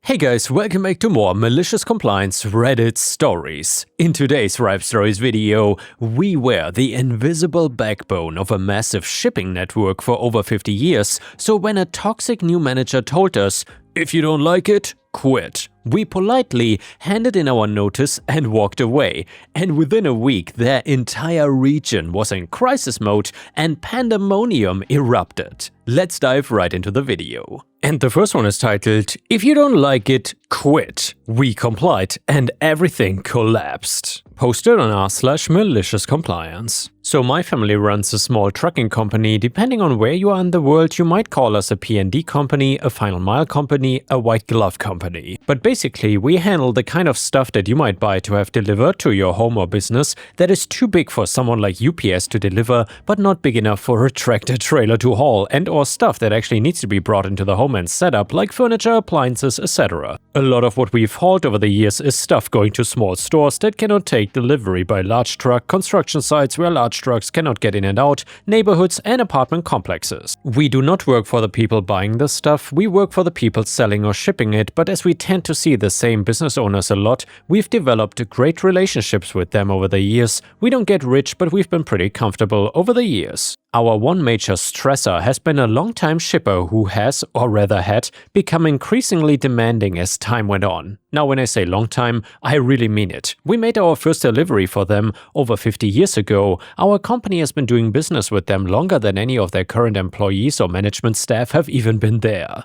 Hey guys, welcome back to more Malicious Compliance Reddit stories. In today's Ripestories video, we were the invisible backbone of a massive shipping network for over 50 years, so when a toxic new manager told us, "If you don't like it, quit," we politely handed in our notice and walked away, and within a week their entire region was in crisis mode and pandemonium erupted. Let's dive right into the video. And the first one is titled, "If you don't like it, quit." We complied and everything collapsed. Posted on r/MaliciousCompliance. So my family runs a small trucking company. Depending on where you are in the world, you might call us a P&D company, a final mile company, a white glove company. But basically, we handle the kind of stuff that you might buy to have delivered to your home or business that is too big for someone like UPS to deliver, but not big enough for a tractor trailer to haul, and or stuff that actually needs to be brought into the home and set up, like furniture, appliances, etc. A lot of what we've hauled over the years is stuff going to small stores that cannot take delivery by large truck, construction sites where large trucks cannot get in and out, neighborhoods and apartment complexes. We do not work for the people buying the stuff, we work for the people selling or shipping it, but as we tend to see the same business owners a lot, we've developed great relationships with them over the years. We don't get rich, but we've been pretty comfortable over the years. Our one major stressor has been a long-time shipper who has, or rather had, become increasingly demanding as time went on. Now when I say long time, I really mean it. We made our first delivery for them over 50 years ago. Our company has been doing business with them longer than any of their current employees or management staff have even been there.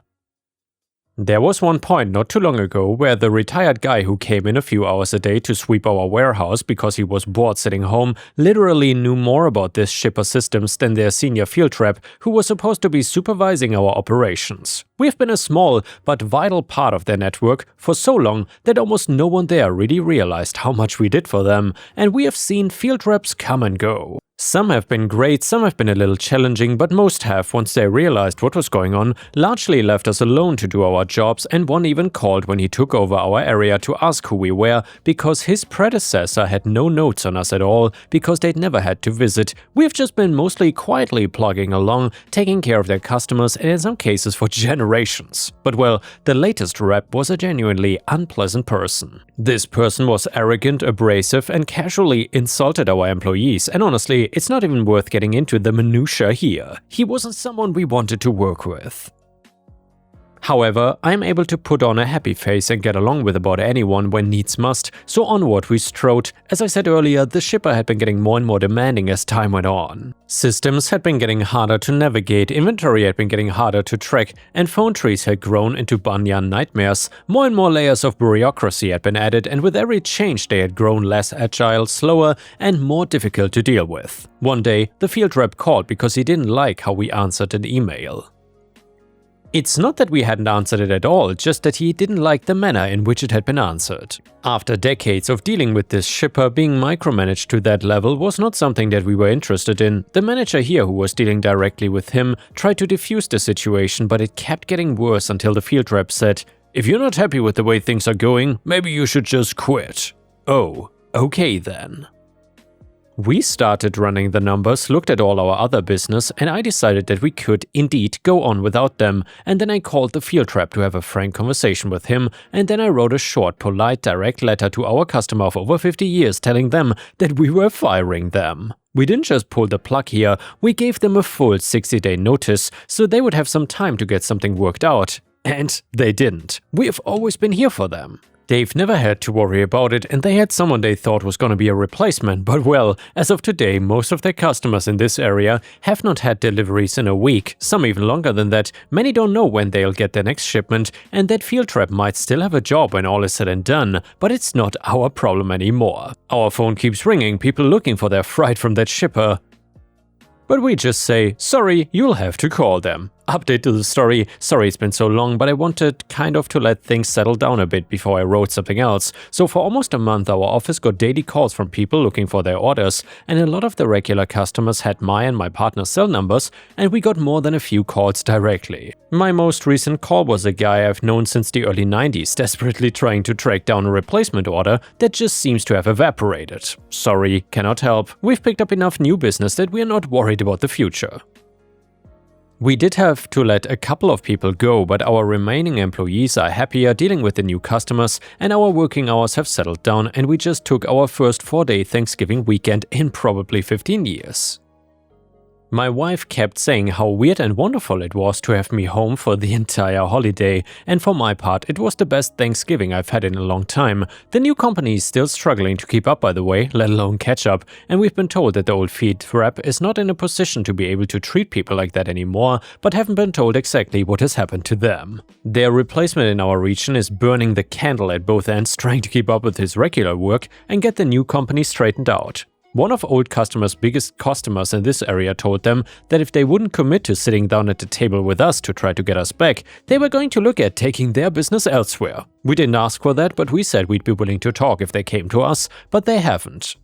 There was one point not too long ago where the retired guy who came in a few hours a day to sweep our warehouse because he was bored sitting home literally knew more about this shipper systems than their senior field rep who was supposed to be supervising our operations. We've been a small but vital part of their network for so long that almost no one there really realized how much we did for them, and we have seen field reps come and go. Some have been great, some have been a little challenging, but most have, once they realized what was going on, largely left us alone to do our jobs, and one even called when he took over our area to ask who we were, because his predecessor had no notes on us at all, because they'd never had to visit. We've just been mostly quietly plugging along, taking care of their customers, and in some cases for generations. But well, the latest rep was a genuinely unpleasant person. This person was arrogant, abrasive, and casually insulted our employees, and honestly, it's not even worth getting into the minutiae here. He wasn't someone we wanted to work with. However, I'm able to put on a happy face and get along with about anyone when needs must, so onward we strode. As I said earlier, the shipper had been getting more and more demanding as time went on. Systems had been getting harder to navigate, inventory had been getting harder to track, and phone trees had grown into banyan nightmares. More and more layers of bureaucracy had been added, and with every change they had grown less agile, slower, and more difficult to deal with. One day, the field rep called because he didn't like how we answered an email. It's not that we hadn't answered it at all, just that he didn't like the manner in which it had been answered. After decades of dealing with this shipper, being micromanaged to that level was not something that we were interested in. The manager here, who was dealing directly with him, tried to defuse the situation, but it kept getting worse until the field rep said, "If you're not happy with the way things are going, maybe you should just quit." Oh, okay then. We started running the numbers, looked at all our other business, and I decided that we could indeed go on without them, and then I called the field rep to have a frank conversation with him, and then I wrote a short, polite, direct letter to our customer of over 50 years telling them that we were firing them. We didn't just pull the plug here, we gave them a full 60-day notice, so they would have some time to get something worked out. And they didn't. We have always been here for them. They've never had to worry about it, and they had someone they thought was gonna be a replacement, but well, as of today, most of their customers in this area have not had deliveries in a week, some even longer than that. Many don't know when they'll get their next shipment, and that field rep might still have a job when all is said and done, but it's not our problem anymore. Our phone keeps ringing, people looking for their freight from that shipper. But we just say, sorry, you'll have to call them. Update to the story. Sorry it's been so long, but I wanted kind of to let things settle down a bit before I wrote something else. So for almost a month our office got daily calls from people looking for their orders, and a lot of the regular customers had my and my partner's cell numbers, and we got more than a few calls directly. My most recent call was a guy I've known since the early 90s, desperately trying to track down a replacement order that just seems to have evaporated. Sorry, cannot help. We've picked up enough new business that we're not worried about the future. We did have to let a couple of people go, but our remaining employees are happier dealing with the new customers, and our working hours have settled down, and we just took our first 4-day Thanksgiving weekend in probably 15 years. My wife kept saying how weird and wonderful it was to have me home for the entire holiday, and for my part, it was the best Thanksgiving I've had in a long time. The new company is still struggling to keep up, by the way, let alone catch up, and we've been told that the old field rep is not in a position to be able to treat people like that anymore, but haven't been told exactly what has happened to them. Their replacement in our region is burning the candle at both ends, trying to keep up with his regular work and get the new company straightened out. One of old customers' biggest customers in this area told them that if they wouldn't commit to sitting down at the table with us to try to get us back, they were going to look at taking their business elsewhere. We didn't ask for that, but we said we'd be willing to talk if they came to us, but they haven't.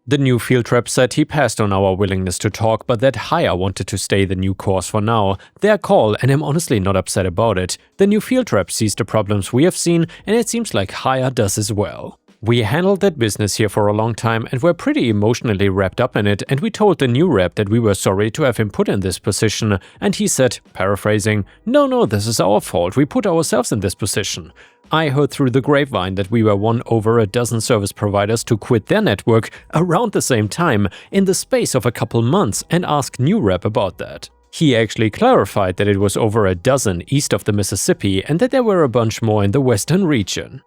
The new field rep said he passed on our willingness to talk, but that Hire wanted to stay the new course for now. Their call, and I'm honestly not upset about it. The new field rep sees the problems we have seen, and it seems like Hire does as well. We handled that business here for a long time and were pretty emotionally wrapped up in it, and we told the new rep that we were sorry to have him put in this position, and he said, paraphrasing, no, this is our fault, we put ourselves in this position. I heard through the grapevine that we were one over a dozen service providers to quit their network around the same time in the space of a couple months, and asked new rep about that. He actually clarified that it was over a dozen east of the Mississippi and that there were a bunch more in the western region.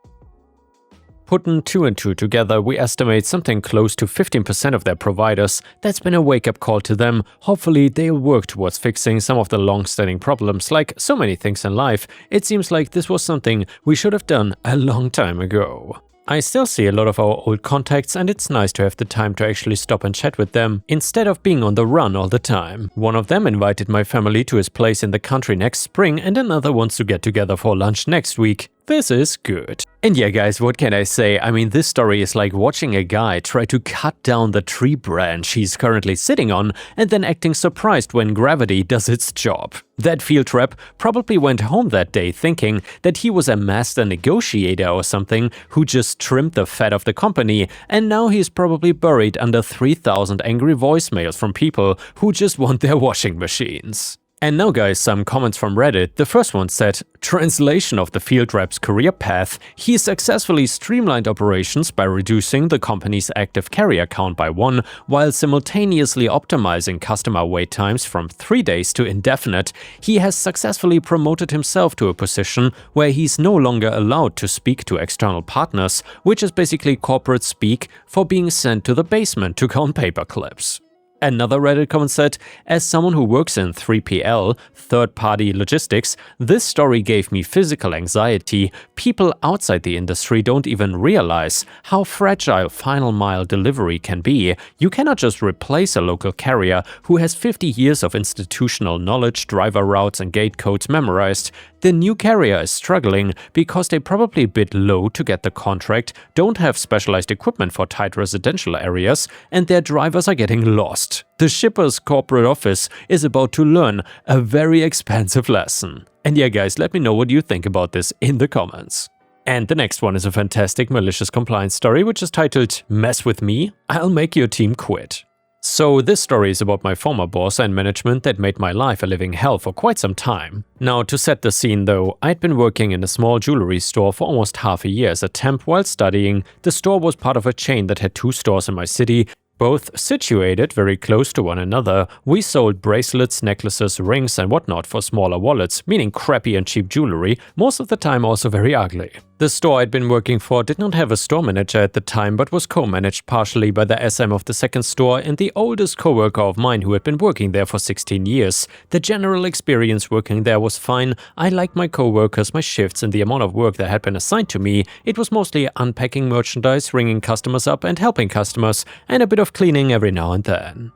Putting 2 and 2 together, we estimate something close to 15% of their providers. That's been a wake-up call to them. Hopefully, they'll work towards fixing some of the long-standing problems. Like so many things in life, it seems like this was something we should have done a long time ago. I still see a lot of our old contacts, and it's nice to have the time to actually stop and chat with them, instead of being on the run all the time. One of them invited my family to his place in the country next spring, and another wants to get together for lunch next week. This is good. And yeah guys, what can I say? I mean, this story is like watching a guy try to cut down the tree branch he's currently sitting on and then acting surprised when gravity does its job. That field rep probably went home that day thinking that he was a master negotiator or something who just trimmed the fat of the company, and now he's probably buried under 3,000 angry voicemails from people who just want their washing machines. And now guys, some comments from Reddit. The first one said, translation of the field rep's career path, he successfully streamlined operations by reducing the company's active carrier count by 1, while simultaneously optimizing customer wait times from 3 days to indefinite. He has successfully promoted himself to a position where he's no longer allowed to speak to external partners, which is basically corporate speak for being sent to the basement to count paper clips. Another Reddit comment said, as someone who works in 3PL, third-party logistics, this story gave me physical anxiety. People outside the industry don't even realize how fragile final mile delivery can be. You cannot just replace a local carrier who has 50 years of institutional knowledge, driver routes and gate codes memorized. The new carrier is struggling because they probably bid low to get the contract, don't have specialized equipment for tight residential areas, and their drivers are getting lost. The shipper's corporate office is about to learn a very expensive lesson. And yeah guys, let me know what you think about this in the comments. And the next one is a fantastic malicious compliance story, which is titled, Mess with Me? I'll make your team quit. So this story is about my former boss and management that made my life a living hell for quite some time. Now, to set the scene though, I'd been working in a small jewelry store for almost half a year as a temp while studying. The store was part of a chain that had 2 stores in my city, both situated very close to one another. We sold bracelets, necklaces, rings and whatnot for smaller wallets, meaning crappy and cheap jewelry, most of the time also very ugly. The store I'd been working for did not have a store manager at the time, but was co-managed partially by the SM of the second store and the oldest co-worker of mine who had been working there for 16 years. The general experience working there was fine. I liked my co-workers, my shifts and the amount of work that had been assigned to me. It was mostly unpacking merchandise, ringing customers up and helping customers, and a bit of cleaning every now and then.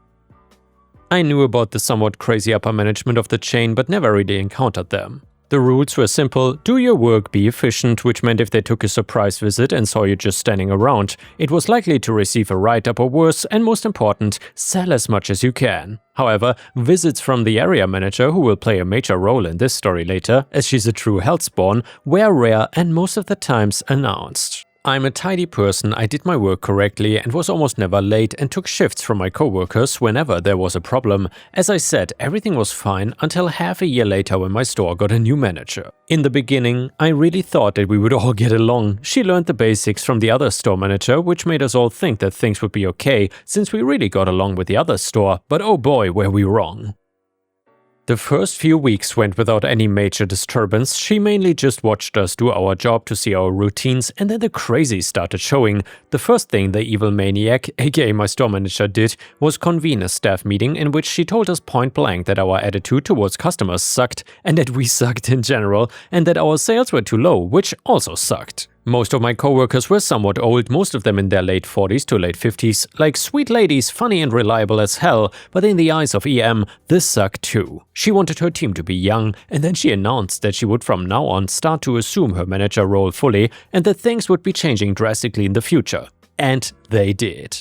I knew about the somewhat crazy upper management of the chain, but never really encountered them. The rules were simple: do your work, be efficient, which meant if they took a surprise visit and saw you just standing around, it was likely to receive a write-up or worse, and most important, sell as much as you can. However, visits from the area manager, who will play a major role in this story later, as she's a true hellspawn, were rare and most of the times announced. I'm a tidy person, I did my work correctly and was almost never late and took shifts from my coworkers whenever there was a problem. As I said, everything was fine until half a year later when my store got a new manager. In the beginning, I really thought that we would all get along. She learned the basics from the other store manager, which made us all think that things would be okay since we really got along with the other store, but oh boy, were we wrong. The first few weeks went without any major disturbance. She mainly just watched us do our job to see our routines, and then the crazies started showing. The first thing the evil maniac, aka my store manager, did was convene a staff meeting in which she told us point blank that our attitude towards customers sucked, and that we sucked in general, and that our sales were too low, which also sucked. Most of my coworkers were somewhat old, most of them in their late 40s to late 50s, like sweet ladies, funny and reliable as hell, but in the eyes of EM, this sucked too. She wanted her team to be young, and then she announced that she would from now on start to assume her manager role fully, and that things would be changing drastically in the future. And they did.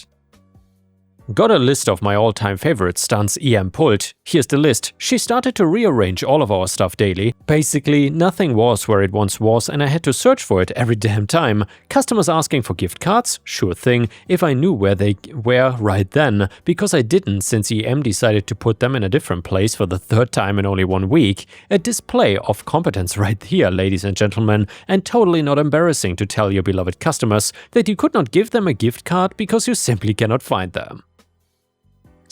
Got a list of my all-time favorite stunts EM pulled. Here's the list. She started to rearrange all of our stuff daily. Basically, nothing was where it once was and I had to search for it every damn time. Customers asking for gift cards? Sure thing, if I knew where they were right then, because I didn't since EM decided to put them in a different place for the third time in only 1 week. A display of competence right here, ladies and gentlemen, and totally not embarrassing to tell your beloved customers that you could not give them a gift card because you simply cannot find them.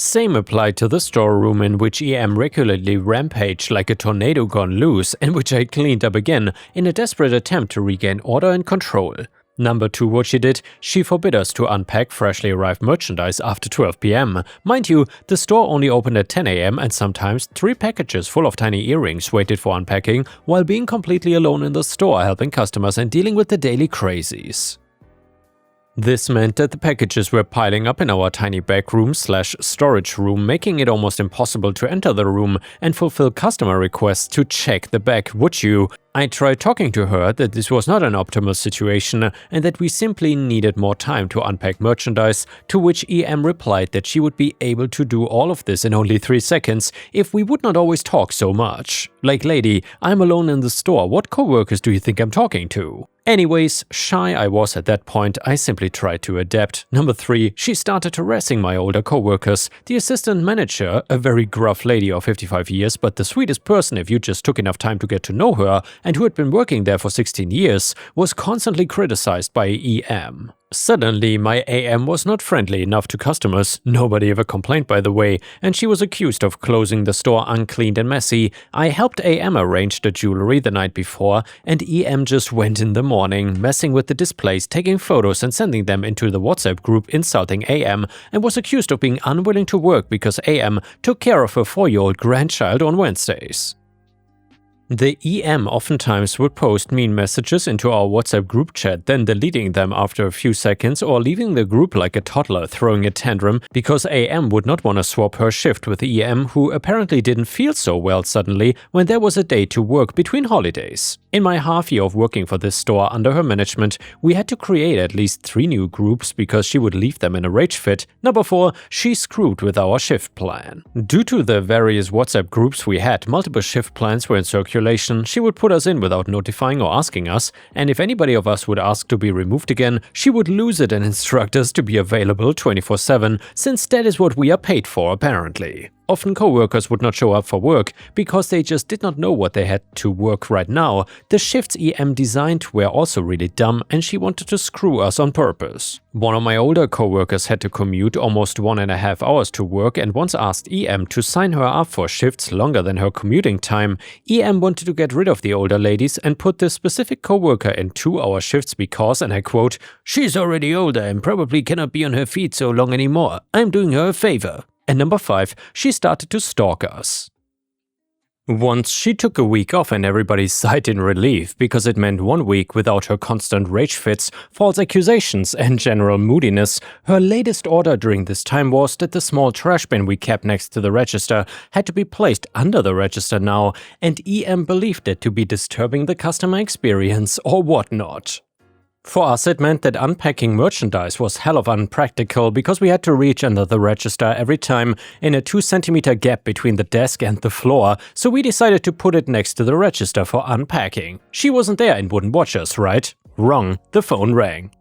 Same applied to the storeroom in which EM regularly rampaged like a tornado gone loose and which I cleaned up again in a desperate attempt to regain order and control. Number 2, what she did, she forbid us to unpack freshly arrived merchandise after 12 PM. Mind you, the store only opened at 10 AM and sometimes 3 packages full of tiny earrings waited for unpacking while being completely alone in the store helping customers and dealing with the daily crazies. This meant that the packages were piling up in our tiny back room/storage room, making it almost impossible to enter the room and fulfill customer requests to check the bag, would you? I tried talking to her that this was not an optimal situation and that we simply needed more time to unpack merchandise, to which EM replied that she would be able to do all of this in only 3 seconds if we would not always talk so much. Like, lady, I'm alone in the store, what coworkers do you think I'm talking to? Anyways, shy I was at that point, I simply tried to adapt. Number 3, she started harassing my older coworkers. The assistant manager, a very gruff lady of 55 years, but the sweetest person if you just took enough time to get to know her, and who had been working there for 16 years, was constantly criticized by EM. Suddenly, my AM was not friendly enough to customers. Nobody ever complained, by the way, and she was accused of closing the store uncleaned and messy. I helped AM arrange the jewelry the night before, and EM just went in the morning, messing with the displays, taking photos and sending them into the WhatsApp group, insulting AM, and was accused of being unwilling to work because AM took care of her 4-year-old grandchild on Wednesdays. The EM oftentimes would post mean messages into our WhatsApp group chat, then deleting them after a few seconds or leaving the group like a toddler throwing a tantrum because AM would not want to swap her shift with EM, who apparently didn't feel so well suddenly when there was a day to work between holidays. In my half year of working for this store under her management, we had to create at least 3 new groups because she would leave them in a rage fit. Number 4, she screwed with our shift plan. Due to the various WhatsApp groups we had, multiple shift plans were in circulation. She would put us in without notifying or asking us, and if anybody of us would ask to be removed again, she would lose it and instruct us to be available 24/7, since that is what we are paid for apparently. Often coworkers would not show up for work because they just did not know what they had to work right now. The shifts EM designed were also really dumb and she wanted to screw us on purpose. One of my older coworkers had to commute almost 1.5 hours to work and once asked EM to sign her up for shifts longer than her commuting time. EM wanted to get rid of the older ladies and put this specific coworker in 2-hour shifts because, and I quote, "She's already older and probably cannot be on her feet so long anymore. I'm doing her a favor." And number 5, she started to stalk us. Once she took a week off and everybody sighed in relief because it meant 1 week without her constant rage fits, false accusations and general moodiness. Her latest order during this time was that the small trash bin we kept next to the register had to be placed under the register now, and EM believed it to be disturbing the customer experience or whatnot. For us, it meant that unpacking merchandise was hell of unpractical because we had to reach under the register every time in a 2-centimeter gap between the desk and the floor, so we decided to put it next to the register for unpacking. She wasn't there and wouldn't watch us, right? Wrong. The phone rang.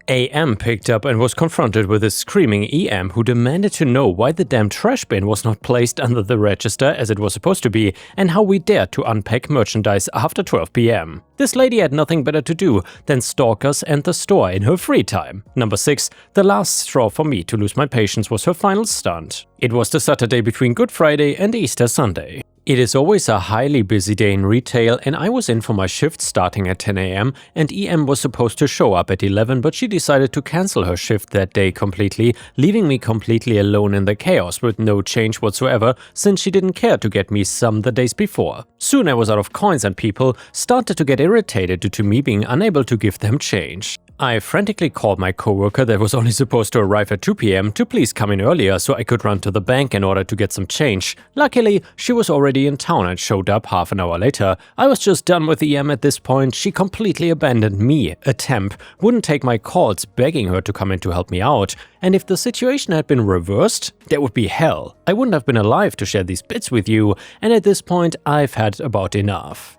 AM picked up and was confronted with a screaming EM who demanded to know why the damn trash bin was not placed under the register as it was supposed to be and how we dared to unpack merchandise after 12 PM. This lady had nothing better to do than stalk us and the store in her free time. Number 6. The last straw for me to lose my patience was her final stunt. It was the Saturday between Good Friday and Easter Sunday. It is always a highly busy day in retail, and I was in for my shift starting at 10 AM, and EM was supposed to show up at 11, but she decided to cancel her shift that day completely, leaving me completely alone in the chaos with no change whatsoever, since she didn't care to get me some the days before. Soon I was out of coins and people started to get irritated due to me being unable to give them change. I frantically called my coworker that was only supposed to arrive at 2 PM to please come in earlier so I could run to the bank in order to get some change. Luckily, she was already in town and showed up half an hour later. I was just done with EM at this point. She completely abandoned me, a temp, wouldn't take my calls begging her to come in to help me out. And if the situation had been reversed, that would be hell. I wouldn't have been alive to share these bits with you, and at this point I've had about enough.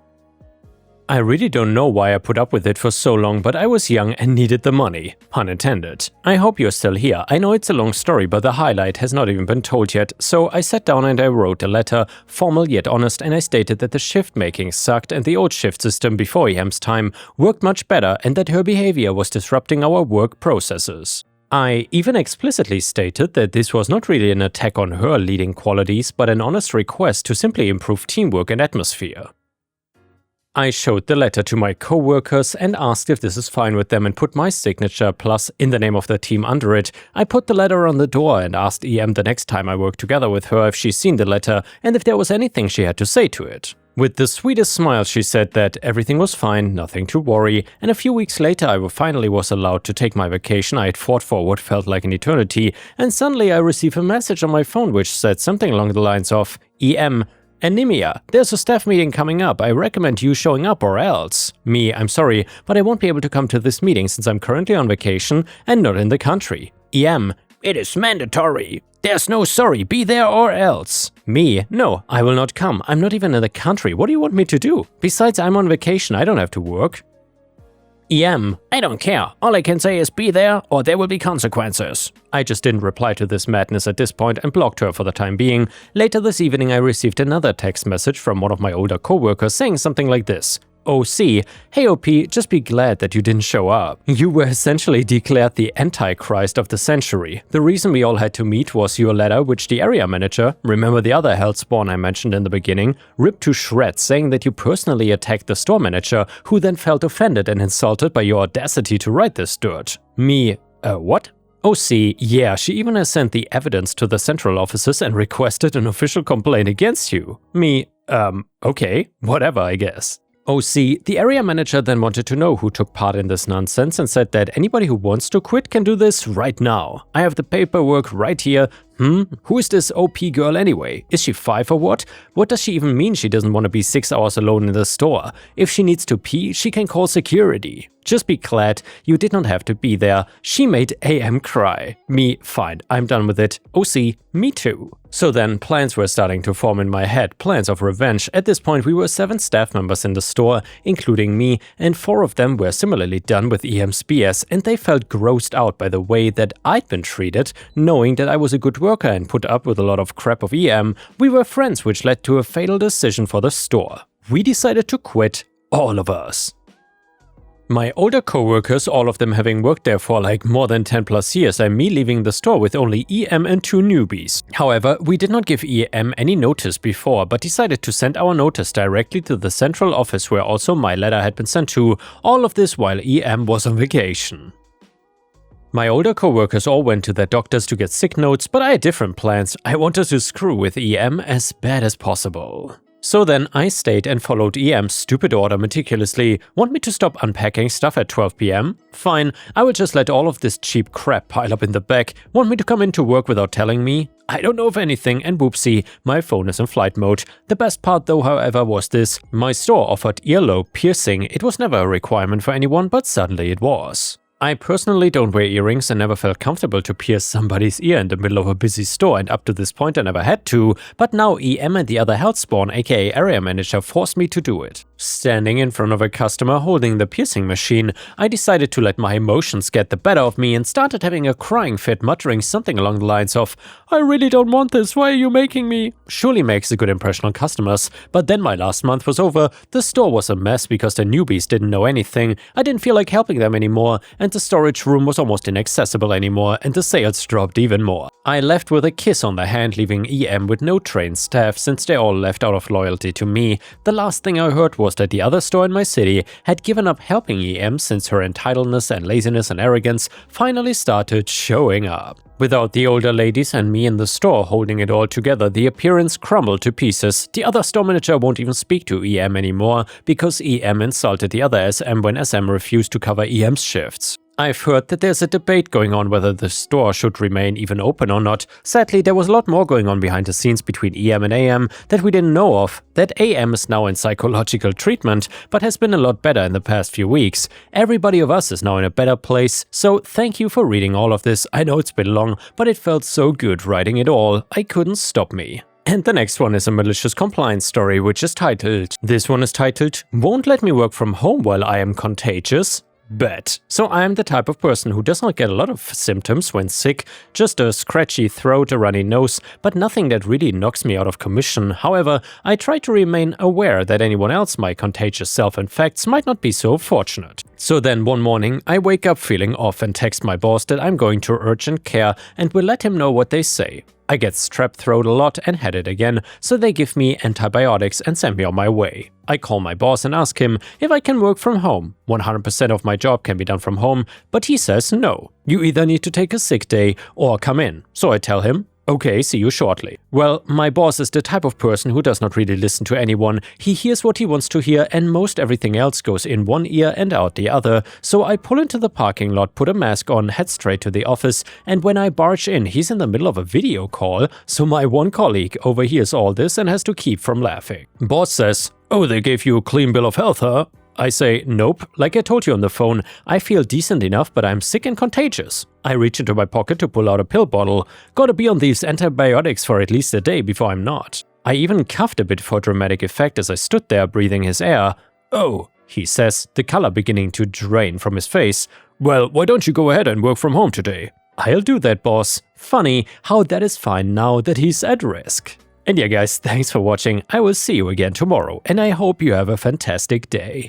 I really don't know why I put up with it for so long, but I was young and needed the money. Pun intended. I hope you're still here. I know it's a long story, but the highlight has not even been told yet, so I sat down and I wrote a letter, formal yet honest, and I stated that the shift making sucked and the old shift system before EM's time worked much better and that her behavior was disrupting our work processes. I even explicitly stated that this was not really an attack on her leading qualities, but an honest request to simply improve teamwork and atmosphere. I showed the letter to my co-workers and asked if this is fine with them and put my signature plus in the name of the team under it. I put the letter on the door and asked EM the next time I worked together with her if she's seen the letter and if there was anything she had to say to it. With the sweetest smile she said that everything was fine, nothing to worry, and a few weeks later I finally was allowed to take my vacation I had fought for what felt like an eternity, and suddenly I received a message on my phone which said something along the lines of, EM, Anemia, there's a staff meeting coming up, I recommend you showing up or else. Me, I'm sorry, but I won't be able to come to this meeting since I'm currently on vacation and not in the country. EM, it is mandatory. There's no sorry, be there or else. Me, no, I will not come, I'm not even in the country, what do you want me to do? Besides, I'm on vacation, I don't have to work. EM, I don't care, all I can say is be there or there will be consequences. I just didn't reply to this madness at this point and blocked her for the time being. Later this evening I received another text message from one of my older coworkers saying something like this. OC, hey OP, just be glad that you didn't show up. You were essentially declared the Antichrist of the century. The reason we all had to meet was your letter which the area manager, remember the other hellspawn I mentioned in the beginning, ripped to shreds saying that you personally attacked the store manager who then felt offended and insulted by your audacity to write this dirt. Me, what? OC, yeah, she even has sent the evidence to the central offices and requested an official complaint against you. Me, okay, whatever I guess. OC, the area manager then wanted to know who took part in this nonsense and said that anybody who wants to quit can do this right now. I have the paperwork right here. Who is this OP girl anyway? Is she 5 or what? What does she even mean she doesn't want to be 6 hours alone in the store? If she needs to pee, she can call security. Just be glad you did not have to be there. She made AM cry. Me, fine, I'm done with it. OC, me too. So then, plans were starting to form in my head, plans of revenge. At this point, we were 7 staff members in the store, including me, and 4 of them were similarly done with EM's BS, and they felt grossed out by the way that I'd been treated, knowing that I was a good worker and put up with a lot of crap of EM. We were friends, which led to a fatal decision for the store. We decided to quit, all of us. My older coworkers, all of them having worked there for like more than 10 plus years, and me leaving the store with only EM and 2 newbies. However, we did not give EM any notice before, but decided to send our notice directly to the central office where also my letter had been sent to, all of this while EM was on vacation. My older coworkers all went to their doctors to get sick notes, but I had different plans. I wanted to screw with EM as bad as possible. So then I stayed and followed EM's stupid order meticulously. Want me to stop unpacking stuff at 12 PM? Fine, I will just let all of this cheap crap pile up in the back. Want me to come into work without telling me? I don't know of anything, and whoopsie, my phone is in flight mode. The best part though, however, was this. My store offered earlobe piercing. It was never a requirement for anyone, but suddenly it was. I personally don't wear earrings and never felt comfortable to pierce somebody's ear in the middle of a busy store, and up to this point I never had to, but now EM and the other Hellspawn aka area manager forced me to do it. Standing in front of a customer holding the piercing machine, I decided to let my emotions get the better of me and started having a crying fit, muttering something along the lines of, "I really don't want this, why are you making me?" Surely makes a good impression on customers, but then my last month was over, the store was a mess because the newbies didn't know anything, I didn't feel like helping them anymore, and the storage room was almost inaccessible anymore, and the sales dropped even more. I left with a kiss on the hand, leaving EM with no trained staff since they all left out of loyalty to me. The last thing I heard was that the other store in my city had given up helping EM since her entitledness and laziness and arrogance finally started showing up. Without the older ladies and me in the store holding it all together, the appearance crumbled to pieces. The other store manager won't even speak to EM anymore because EM insulted the other SM when SM refused to cover EM's shifts. I've heard that there's a debate going on whether the store should remain even open or not. Sadly, there was a lot more going on behind the scenes between EM and AM that we didn't know of. That AM is now in psychological treatment, but has been a lot better in the past few weeks. Everybody of us is now in a better place, so thank you for reading all of this. I know it's been long, but it felt so good writing it all. I couldn't stop me. And the next one is a malicious compliance story, which is titled, this one is titled, "Won't let me work from home while I am contagious?" Bet. So I am the type of person who does not get a lot of symptoms when sick, just a scratchy throat, a runny nose, but nothing that really knocks me out of commission. However, I try to remain aware that anyone else my contagious self-infects might not be so fortunate. So then one morning, I wake up feeling off and text my boss that I'm going to urgent care and will let him know what they say. I get strep throat a lot and had it again, so they give me antibiotics and send me on my way. I call my boss and ask him if I can work from home. 100% of my job can be done from home, but he says no. You either need to take a sick day or come in. So I tell him, okay, see you shortly. Well, my boss is the type of person who does not really listen to anyone. He hears what he wants to hear and most everything else goes in one ear and out the other. So I pull into the parking lot, put a mask on, head straight to the office, and when I barge in, he's in the middle of a video call, so my one colleague overhears all this and has to keep from laughing. Boss says, "Oh, they gave you a clean bill of health, huh?" I say, nope, like I told you on the phone, I feel decent enough, but I'm sick and contagious. I reach into my pocket to pull out a pill bottle. Gotta be on these antibiotics for at least a day before I'm not. I even coughed a bit for dramatic effect as I stood there breathing his air. "Oh," he says, the color beginning to drain from his face. "Well, why don't you go ahead and work from home today?" "I'll do that, boss." Funny how that is fine now that he's at risk. And yeah guys, thanks for watching. I will see you again tomorrow and I hope you have a fantastic day.